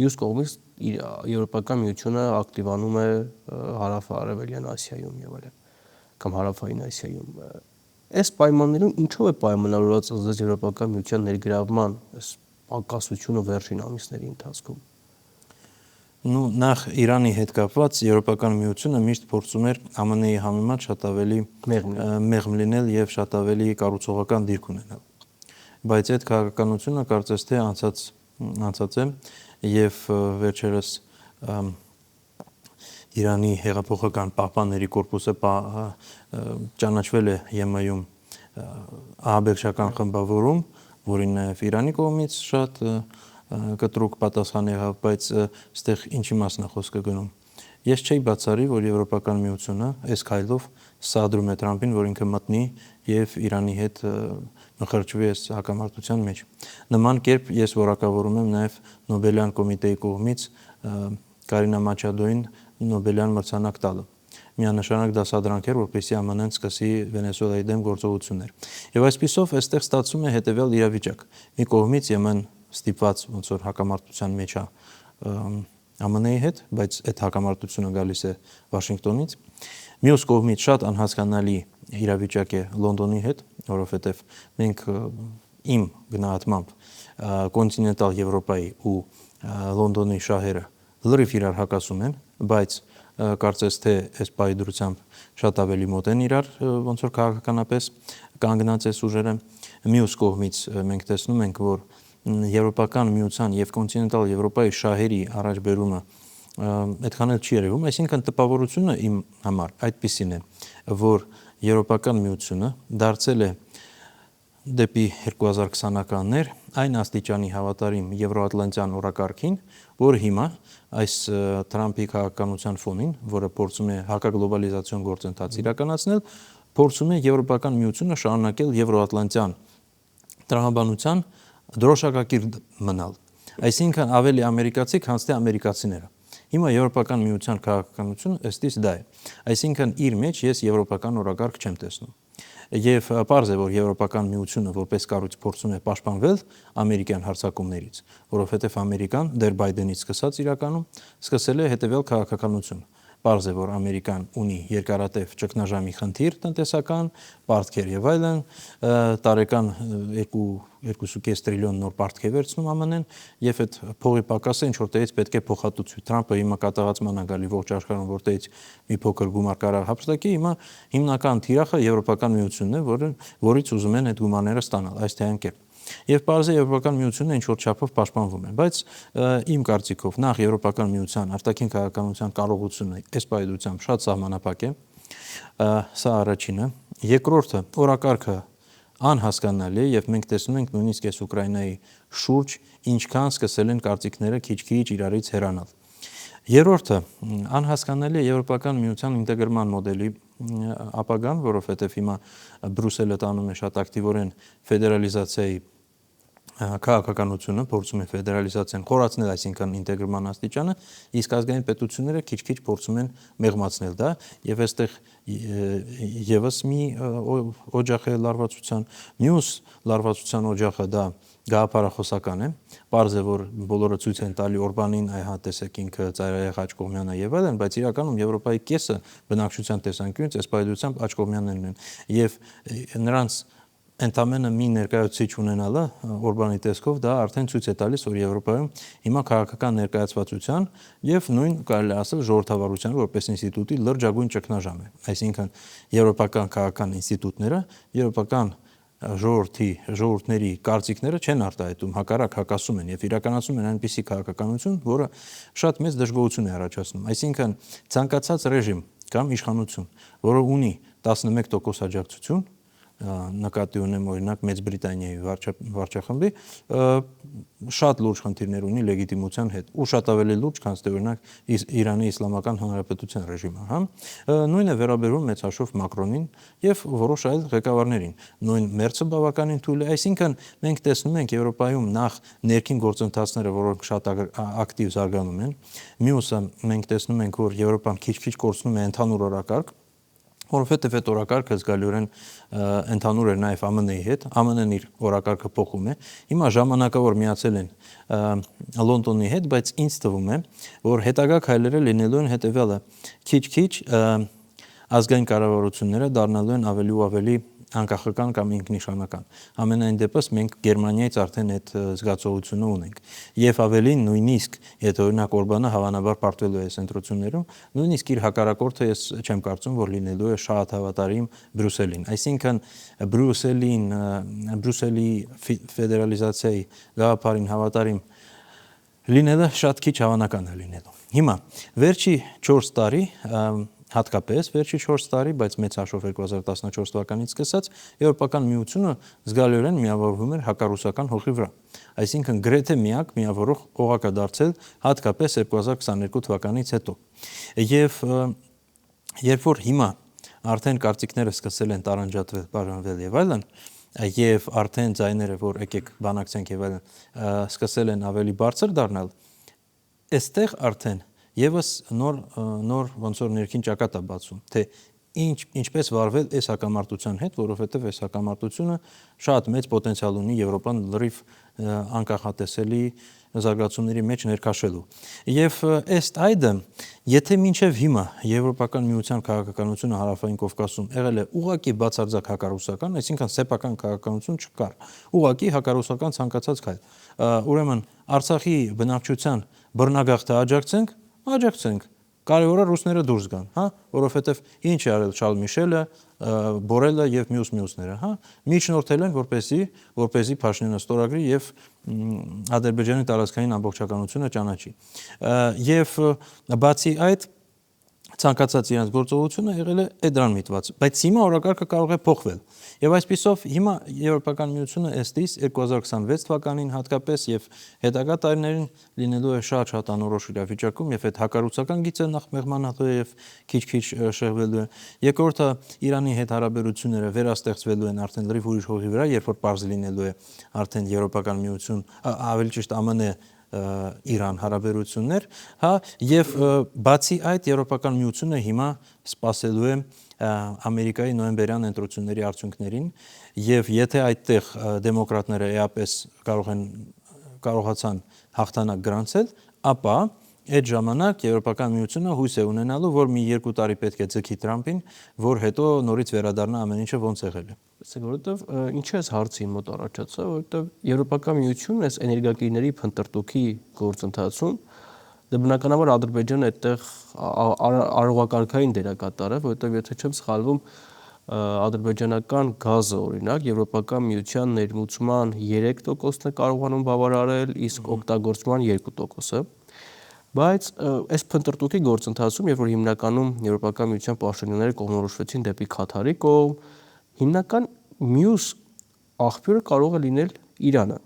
Մյուս կողմից Եվրոպական միությունը ակտիվանում է հարավ-արևելյան Ասիայում եւ այլն, կամ հարավային Ասիայում։ Այս պայմաններում ինչով է պայմանավորված ըստ Եվրոպական միության ներգրավման այս պակասությունը վերջին ամիսների ընթացքում։ Նախ Իրանի հետ կապված Եվրոպական միությունը միշտ փորձում էր ԱՄՆ-ի համեմատ շատ ավելի մեղմ լինել եւ շատ ավելի կառուցողական դիրք ունենալ։ Բայց այդ քաղաքականությունը կարծես թե անցած է եւ վերջերս Իրանի հեղափոխական պահպանների կորպուսը ճանաչվել է ԵՄ-ում ահաբեկչական խմբավորում, որին նաեւ Իրանի կողմից շատ կտրուկ պատասխան եղավ, բայց այստեղ ինչի մասն է խոսքը գնում։ Ես չէի բացառի, որ Եվրոպական միությունը այս քայլով սադրում է Թրամփին, որ ինքը մտնի եւ Իրանի հետ մխրճվի այս հակամարտության մեջ։ Նման կերպ ես որակավորում եմ նաեւ Նոբելյան կոմիտեի կողմից Կարինա Մաչադոին Նոբելյան մրցանակ տալը։ Միանշանակ դասադրանք էր, որպեսզի ԱՄՆ-ն սկսի Վենեսուելայի դեմ գործողություններ։ Եվ այսպիսով այստեղ ստացվում է հետեւյալ իրավիճակ։ Մի կողմից ԵՄ-ն ստիպված ոնց որ հակամարտության մեջ է ԱՄՆ-ի հետ, բայց այդ հակամարտությունը գալիս է Վաշինգտոնից։ Մյուս կողմից շատ անհասկանալի իրավիճակ է Լոնդոնի հետ, որովհետև մենք իմ գնահատմամբ կոնտինենտալ Եվրոպայի ու Լոնդոնի շահերը լրիվ իրար հակասում են, բայց կարծես թե այս պայդրությամբ շատ ավելի մոտ են իրար, ոնց որ քաղաքականապես կանգնած է ուժերը։ Մյուս կողմից մենք տեսնում ենք, որ Եվրոպական միության եւ կոնտինենտալ Եվրոպայի շահերի առաջբերումը այդքան էլ չի երևում, այսինքն տպավորությունը իմ համար այդպիսին է, որ Եվրոպական միությունը դարձել է դեպի 2020-ականներ այն աստիճանի հավատարիմ եվրոատլանտյան օրակարգին, որ հիմա այս Թրամփի քաղաքականության ֆոնին, որը փորձում է հակագլոբալիզացիոն գործընթաց իրականացնել, փորձում է Եվրոպական միությունը շարունակել եվրոատլանտյան տրամաբանության դրոշակակիր մնալ։ Այսինքն ավելի ամերիկացի, քան թե ամերիկացիները։ Հիմա Եվրոպական միության քաղաքականությունը ըստիս դա է։ Այսինքն իր մեջ ես եվրոպական օրակարգ չեմ տեսնում։ Եվ պարզ է, որ Եվրոպական միությունը որպես կառույց փորձում է պաշտպանվել ամերիկյան հարձակումներից, որովհետև Ամերիկան դեռ Բայդենից սկսած իրականում սկսել է հետևյալ քաղաքականություն։ Պարզ է, որ Ամերիկան ունի երկարատև ճգնաժամի խնդիր տնտեսական, պարտքեր եւ այլն, տարեկան 2.5 տրիլիոն նոր պարտք է վերցնում ԱՄՆ-ն եւ այդ փողի պակասը ինչ որտեղից պետք է փոխհատուցվի։ Թրամփը հիմա կատաղացման է գալի ողջ աշխարհում, որտեղից մի փոքր գումար կարող հափշտակի, հիմա հիմնական թիրախը Եվրոպական միությունն է, որից ուզում են այդ գումարները ստանալ, այս թե այն կերպ։ Եվ պարզ է Եվրոպական միությունը ինչ որ չափով պաշտպանվում է, բայց իմ կարծիքով նախ Եվրոպական միության արտաքին քաղաքականության կարողությունը այս պայմանությամբ շատ սահմանափակ է, սա առաջինը, երկրորդը օրակարգը անհասկանալի է եւ մենք տեսնում ենք նույնիսկ այս Ուկրաինայի շուրջ ինչքան սկսել են կարծիքները քիչ-քիչ իրարից հեռանալ։ Երրորդը անհասկանալի է Եվրոպական միության ինտեգրման մոդելի ապագան, որովհետև հիմա Բրյուսելը տանում է շատ ակտիվորեն ֆեդերալիզացիայի քաղաքականությունը փորձում են ֆեդերալիզացիան խորացնել, այսինքն ինտեգրման աստիճանը, իսկ ազգային պետությունները քիչ-քիչ փորձում են մեղմացնել դա, եւ այստեղ եւս մի օջախ է լարվածության, մյուս լարվածության օջախը դա գաղափարախոսական է, պարզ է, որ բոլորը ցույց են տալի Օրբանին, այ հա տեսեք ինքը ծայրահեղ աչկողմյան է եւ այլն, բայց իրականում Եվրոպայի կեսը բնակչության տեսանկյունից այս պայծությամբ աչկողմյաններն են եւ նրանց ընդամենը մի ներկայացուցիչ ունենալը Օրբանի տեսքով դա արդեն ցույց է տալիս, որ Եվրոպայում հիմա քաղաքական ներկայացվածության եւ նույն կարելի ասել ժողովրդավարության որպես ինստիտուտի լրջագույն ճգնաժամ է, այսինքն եվրոպական քաղաքական ինստիտուտները եվրոպական ժողովուրդների կարծիքները չեն արտահայտում, հակառակ հակասում են եւ իրականացում են այնպիսի քաղաքականություն, որը շատ մեծ դժգոհություն է առաջացնում, այսինքն ցանկացած ռեժիմ կամ իշխանություն, որը ունի 11% աջակցություն, նկատի ունեմ օրինակ Մեծ Բրիտանիայի վարչախմբի, շատ լուրջ խնդիրներ ունի լեգիտիմության հետ, ու շատ ավելի լուրջ, քան թե օրինակ Իրանի Իսլամական Հանրապետության ռեժիմը, հա։ Նույնն է վերաբերում մեծ հաշվով Մակրոնին եւ որոշ այլ ղեկավարներին։ Նույն Մերցը բավականին թույլ է, այսինքն մենք տեսնում ենք Եվրոպայում նախ ներքին գործընթացները, որոնք շատ ակտիվ զարգանում են, մյուսը մենք տեսնում ենք, որ Եվրոպան քիչ-քիչ կորցնում է ընդհանուր օրակարգ, որովհետև այդ օրակարգը զգալիորեն ընդհանուր էր նաև ԱՄՆ-ի հետ, ԱՄՆ-ն իր օրակարգը փոխում է։ Հիմա ժամանակավոր միացել են Լոնդոնի հետ, բայց ինձ թվում է, որ հետագա քայլերը լինելու են հետևյալը. քիչ-քիչ ազգային կառավարությունները դառնալու են ավելի ու ավելի անկախական կամ ինքնիշխանական։ Ամենայն դեպս մենք Գերմանիայից արդեն այդ զգացողությունը ունենք։ Եվ ավելին նույնիսկ, եթե օրինակ Օրբանը հավանաբար պարտվելու է այս ընտրություններում, նույնիսկ իր հակառակորդը ես չեմ կարծում, որ լինելու է շատ հավատարիմ Բրյուսելին։ Այսինքն Բրյուսելի ֆեդերալիզացիայի գաղափարին հավատարիմ լինելը շատ քիչ հավանական է լինելու։ Հիմա վերջի 4 տարի հատկապես վերջի 4 տարի, բայց մեծ հաշվով 2014 թվականից սկսած Եվրոպական միությունը զգալիորեն միավորվում էր հակառուսական հողի վրա։ Այսինքն գրեթե միակ միավորող օղակ է դարձել հատկապես 2022 թվականից հետո։ Եվ երբ որ հիմա արդեն կարծիքները սկսել են տարանջատվել, բաժանվել եւ այլն, եւ արդեն ձայները, որ եկեք բանակցենք եւ այլն, սկսել են ավելի բարձր դառնալ, այստեղ արդեն եւս նոր ոնց որ ներքին ճակատ է բացում, թե ինչպես վարվել այս հակամարտության հետ, որովհետև այս հակամարտությունը շատ մեծ պոտենցիալ ունի Եվրոպան լրիվ անկախատեսելի զարգացումների մեջ ներքաշելու։ Եվ ըստ այդը, եթե մինչև հիմա Եվրոպական միության քաղաքականությունը Հարավային Կովկասում եղել է ուղղակի բացարձակ հակառուսական, այսինքն սեփական քաղաքականություն չկար, ուղղակի հակառուսական ցանկացած քայլ։ Ուրեմն Արցախի բնակչության բռնագաղթը աջակցենք, կարևորը ռուսները դուրս գան, հա, որովհետև ինչ է արել Շարլ Միշելը, Բորելը եւ մյուսները, հա, միջնորդել են, որպեսզի Փաշինյանը ստորագրի եւ Ադրբեջանի տարածքային ամբողջականությունը ճանաչի։ Եվ բացի այդ ցանկացած իրենց գործողությունը եղել է դրան միտված, բայց հիմա օրակարգը կարող է փոխվել։ Եվ այսպիսով հիմա Եվրոպական միությունը ըստիս 2026 թվականին հատկապես եւ հետագա տարիներին լինելու է շատ անորոշ իրավիճակում եւ այդ հակառուսական գիծը նախ մեղմանալու է եւ քիչ-քիչ շեղվելու է։ Երկրորդը Իրանի հետ հարաբերությունները վերաստեղծվելու են արդեն լրիվ ուրիշ հողի վրա, երբ որ պարզ լինելու է արդեն Եվրոպական միություն, ավելի ճիշտ ԱՄՆ Իրան հարաբերություններ, հա, եւ բացի այդ Եվրոպական միությունը հիմա սպասելու է Ամերիկայի նոյեմբերյան ընտրությունների արդյունքներին եւ եթե այդտեղ դեմոկրատները էապես կարողացան հաղթանակ գրանցել, ապա այդ ժամանակ Եվրոպական միությունը հույս է ունենալու, որ մի 2 տարի պետք է ձգի Թրամփին, որ հետո նորից վերադառնա ամեն ինչը ոնց եղել է։ Որովհետև ինչ է հարցի մոտ առաջացա, որովհետև Եվրոպական միությունն այս էներգակիրների փնտրտուքի գործընթացում դե բնականաբար Ադրբեջանը այդտեղ արարողակարգային դերակատար է, որովհետև եթե չեմ սխալվում, ադրբեջանական գազը օրինակ Եվրոպական միության ներմուծման 3%-ն է կարողանում բավարարել, իսկ օգտագործման 2%-ը։ Բայց այս փնտրտուքի գործընթացում, երբ որ հիմնականում Եվրոպական միության պաշտոնյաները կողմնորոշվեցին դեպի Քաթարի կողմ, հիմնական մյուս աղբյուրը կարող է լինել Իրանը։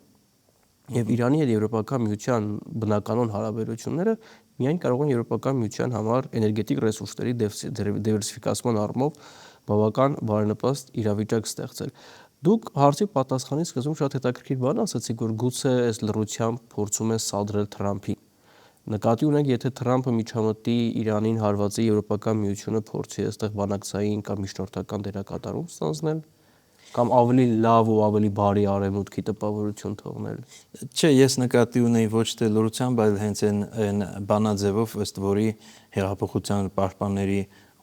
Եվ Իրանի հետ Եվրոպական միության բնականon հարաբերությունները միայն կարող են Եվրոպական միության համար էներգետիկ ռեսուրսների դիվերսիֆիկացման առումով բավական բարենպաստ իրավիճակ ստեղծել։ Դուք հարցի պատասխանից սկզբում շատ հետաքրքիր բան ասացիք, որ գուցե այս լռությամբ փորձում են սադրել Թրամփին։ Նկատի ունենք, եթե Թրամփը միջամտի Իրանին հարվածի, Եվրոպական միությունը փորձի այստեղ բանակցային կամ միջնորդական դերակատարում ստանձնել, կամ ավելի լավ ու ավելի բարի արևմուտքի տպավորություն թողնել։ Չէ, ես նկատի ունեի ոչ թե լրությամբ, այլ հենց այն բանաձևով, ըստ որի հեղափոխության պաշտպանների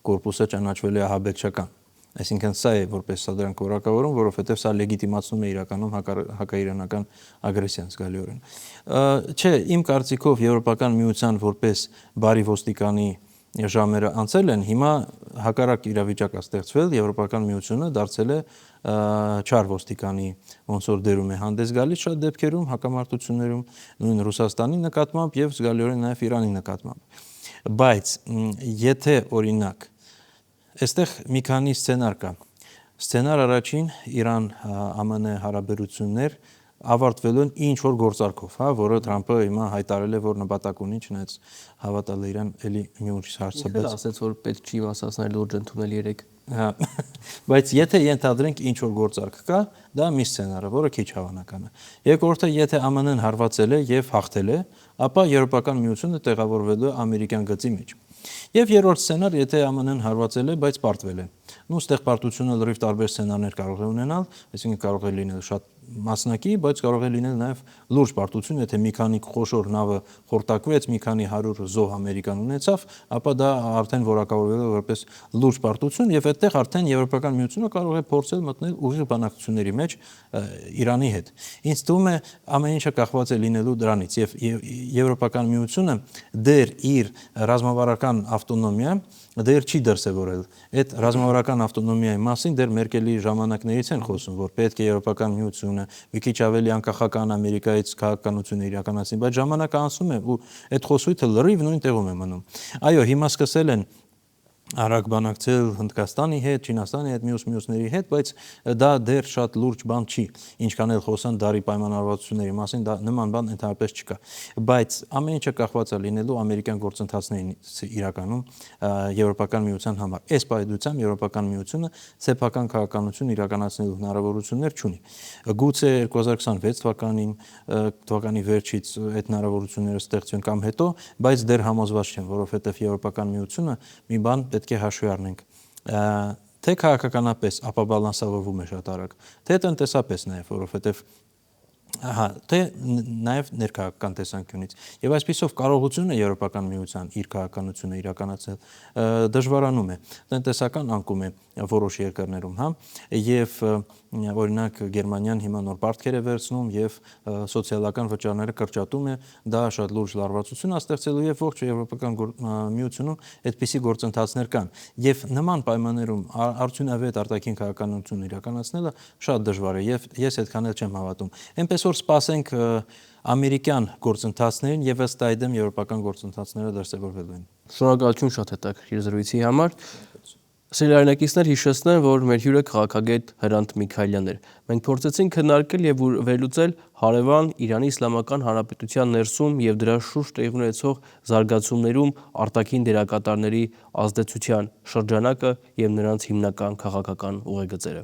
կորպուսը ճանաչվել է ահաբեկչական։ Այսինքն սա է որպես սա դրանք որակավորում, որովհետև սա լեգիտիմացնում է իրականում հակաիրանական ագրեսիան զգալիորեն։ Չէ, իմ կարծիքով Եվրոպական միության որպես բարի ոստիկանի ժամերը անցել են, հիմա հակառակ իրավիճակ է ստեղծվել, Եվրոպական միությունը դարձել է չար ոստիկանի ոնց որ դերում է հանդես գալիս շատ դեպքերում, հակամարտություններում, նույն Ռուսաստանի նկատմամբ եւ զգալիորեն նաեւ Իրանի նկատմամբ։ Բայց եթե օրինակ այստեղ մի քանի սցենար կա։ Սցենար առաջին Իրան-ԱՄՆ հարաբերություններ ավարտվելու են ինչ որ գործարքով, հա, որը Թրամփը հիմա հայտարարել է, որ նպատակ ունի, չնայած հավատալ է իրան էլի մի ուրիշ հարցը, ասաց, որ պետք չի մասացնել լուրջ ընդունել 3։ Հա, բայց եթե ենթադրենք ինչ որ գործարք կա, դա մի սցենարը, որը քիչ հավանական է։ Երկրորդը, եթե ԱՄՆ-ն հարվածել է եւ հաղթել է, ապա Եվրոպական միությունը տեղավորվելու է ամերիկյան գծի մեջ։ Եվ երրորդ սցենար, եթե ԱՄՆ-ն հարվածել է, բայց պարտվել է։ Նու ստեղ պարտությունը լրիվ տարբեր սցենարներ կարող է ունենալ, այսինքն կարող է լինել շատ մասնակի, բայց կարող է լինել նաև լուրջ պարտություն, եթե մի քանի խոշոր նավը խորտակվեց, մի քանի 100 զոհ ամերիկան ունեցավ, ապա դա արդեն որակավորվել է որպես լուրջ պարտություն եւ այդտեղ արդեն Եվրոպական միությունը կարող է փորձել մտնել ուղիղ բանակցությունների մեջ Իրանի հետ։ Ինձ թվում է ամեն ինչը կախված է լինելու դրանից եւ Եվրոպական միությունը դեր իր ռազմավարական ավտոնոմիա դեր չի դրսևորել։ Այդ ռազմավարական ավտոնոմիայի մասին դեր Մերկելի ժամանակներից են խոսում, որ պետք է Եվրոպական միությունը մի քիչ ավելի անկախական Ամերիկայից քաղաքականություն իրականացնի, բայց ժամանակը անցնում է ու այդ խոսույթը լրիվ նույն տեղում է մնում։ Այո, հիմա սկսել են արագ բանակցել Հնդկաստանի հետ, Չինաստանի հետ, մյուսների հետ, բայց դա դեռ շատ լուրջ բան չի, ինչքան էլ խոսան դարի պայմանավորվածությունների մասին, դա նման բան ընդհանրապես չկա։ Բայց ամեն ինչը կախված է լինելու ամերիկյան գործընթացներից իրականում Եվրոպական միության համար։ Այս պայմանությամբ Եվրոպական միությունը սեփական քաղաքականություն իրականացնելու հնարավորություններ չունի։ Գուցե 2026 թվականի վերջից այդ հնարավորությունները ստեղծվեն կամ հետո, բայց դեռ համոզված չեմ, որովհետև Եվրոպական միությունը մի բան պետք է հաշվի առնենք, թե քաղաքականապես ապա բալանսավորվում է շատ արագ, թե տնտեսապես նաև, որովհետև թե նաև ներքաղաքական տեսանկյունից։ Եվ այսպիսով կարողությունը Եվրոպական միության իր քաղաքականությունը իրականացնել դժվարանում է, տնտեսական անկում է որոշ երկրներում, հա, եւ օրինակ Գերմանիան հիմա նոր պարտքեր է վերցնում եւ սոցիալական վճարները կրճատում է, դա շատ լուրջ լարվածություն է ստեղծելու եւ ողջ Եվրոպական միությունում այդպիսի գործընթացներ կան։ Եվ նման պայմաններում արդյունավետ արտաքին քաղաքականություն իրականացնելը շատ դժվար է եւ ես այդքան էլ չեմ հավատում։ Այնպես որ սպասենք ամերիկյան գործընթացներին եւ ըստ այդմ եվրոպական գործընթացները դրսևորվելու են։ Շնորհակալություն շատ հետաքրքիր զրույցի համար։ Սիրելիներ, հիշեցնեմ, որ մեր հյուրը քաղաքագետ Հրանտ Միքայելյանն էր։ Մենք փորձեցինք քննարկել եւ վերլուծել հարևան Իրանի Իսլամական Հանրապետության ներսում եւ դրա շուրջ տեղի ունեցող զարգացումներում արտաքին դերակատարների ազդեցության շրջանակը եւ նրանց հիմնական քաղաքական ուղեգծերը։